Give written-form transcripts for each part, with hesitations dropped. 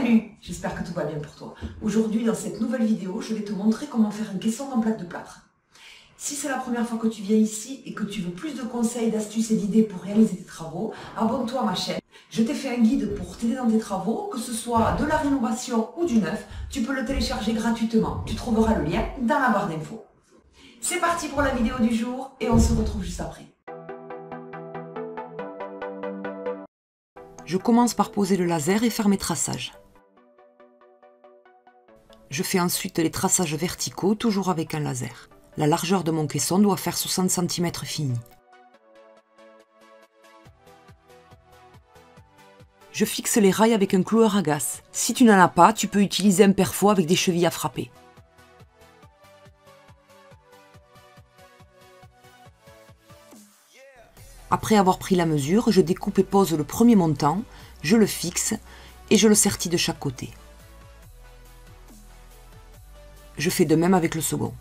Salut, j'espère que tout va bien pour toi. Aujourd'hui, dans cette nouvelle vidéo, je vais te montrer comment faire un caisson en plaque de plâtre. Si c'est la première fois que tu viens ici et que tu veux plus de conseils, d'astuces et d'idées pour réaliser tes travaux, abonne-toi à ma chaîne. Je t'ai fait un guide pour t'aider dans tes travaux, que ce soit de la rénovation ou du neuf. Tu peux le télécharger gratuitement. Tu trouveras le lien dans la barre d'infos. C'est parti pour la vidéo du jour et on se retrouve juste après. Je commence par poser le laser et faire mes traçages. Je fais ensuite les traçages verticaux, toujours avec un laser. La largeur de mon caisson doit faire 60 cm fini. Je fixe les rails avec un cloueur à gasse. Si tu n'en as pas, tu peux utiliser un perfo avec des chevilles à frapper. Après avoir pris la mesure, je découpe et pose le premier montant, je le fixe et je le sertis de chaque côté. Je fais de même avec le second.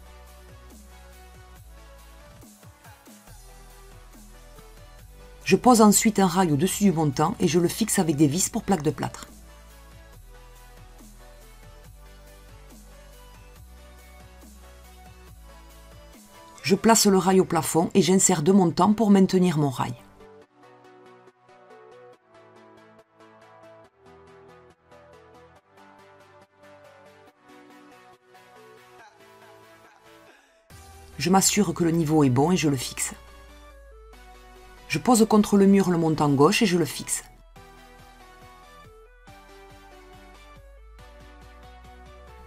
Je pose ensuite un rail au-dessus du montant et je le fixe avec des vis pour plaque de plâtre. Je place le rail au plafond et j'insère deux montants pour maintenir mon rail. Je m'assure que le niveau est bon et je le fixe. Je pose contre le mur le montant gauche et je le fixe.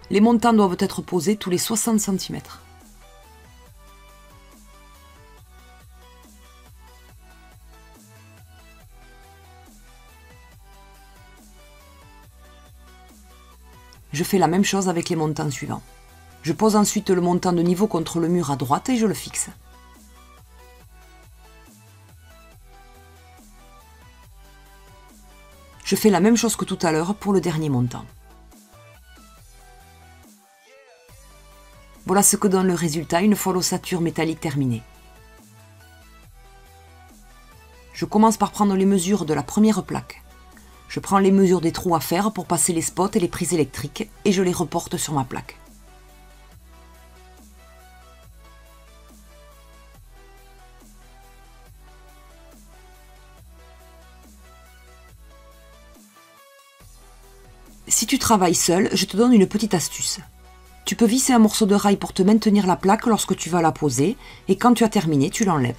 Les montants doivent être posés tous les 60 cm. Je fais la même chose avec les montants suivants. Je pose ensuite le montant de niveau contre le mur à droite et je le fixe. Je fais la même chose que tout à l'heure pour le dernier montant. Voilà ce que donne le résultat une fois l'ossature métallique terminée. Je commence par prendre les mesures de la première plaque. Je prends les mesures des trous à faire pour passer les spots et les prises électriques et je les reporte sur ma plaque. Si tu travailles seul, je te donne une petite astuce. Tu peux visser un morceau de rail pour te maintenir la plaque lorsque tu vas la poser et quand tu as terminé, tu l'enlèves.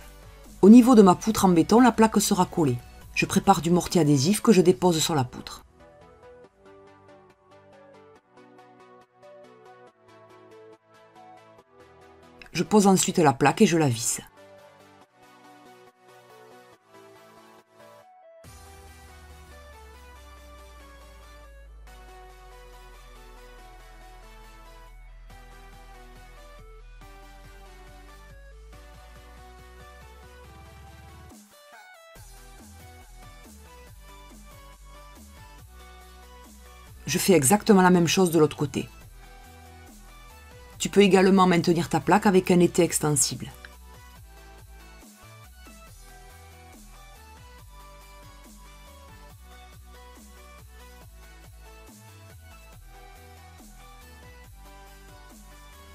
Au niveau de ma poutre en béton, la plaque sera collée. Je prépare du mortier adhésif que je dépose sur la poutre. Je pose ensuite la plaque et je la visse. Je fais exactement la même chose de l'autre côté. Tu peux également maintenir ta plaque avec un étai extensible.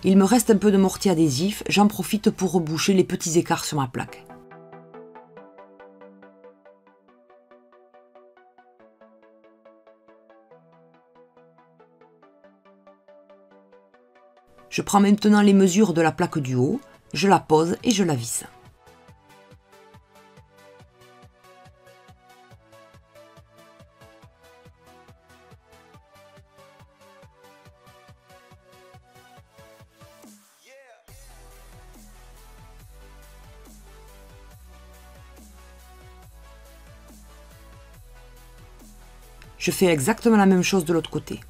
Il me reste un peu de mortier adhésif, j'en profite pour reboucher les petits écarts sur ma plaque. Je prends maintenant les mesures de la plaque du haut, je la pose et je la visse. Je fais exactement la même chose de l'autre côté.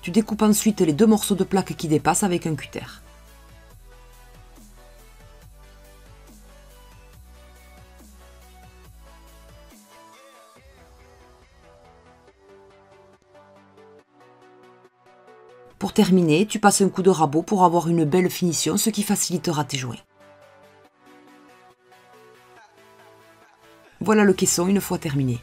Tu découpes ensuite les deux morceaux de plaque qui dépassent avec un cutter. Pour terminer, tu passes un coup de rabot pour avoir une belle finition, ce qui facilitera tes jouets. Voilà le caisson une fois terminé.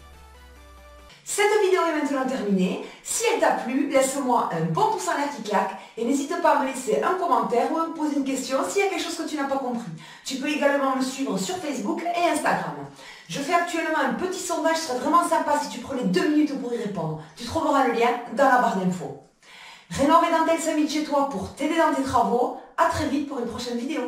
Cette vidéo est maintenant terminée. Si elle t'a plu, laisse-moi un bon pouce en l'air qui claque et n'hésite pas à me laisser un commentaire ou à me poser une question s'il y a quelque chose que tu n'as pas compris. Tu peux également me suivre sur Facebook et Instagram. Je fais actuellement un petit sondage, ce serait vraiment sympa si tu prenais 2 minutes pour y répondre. Tu trouveras le lien dans la barre d'infos. Rénov' et Dentelle s'invite chez toi pour t'aider dans tes travaux. À très vite pour une prochaine vidéo.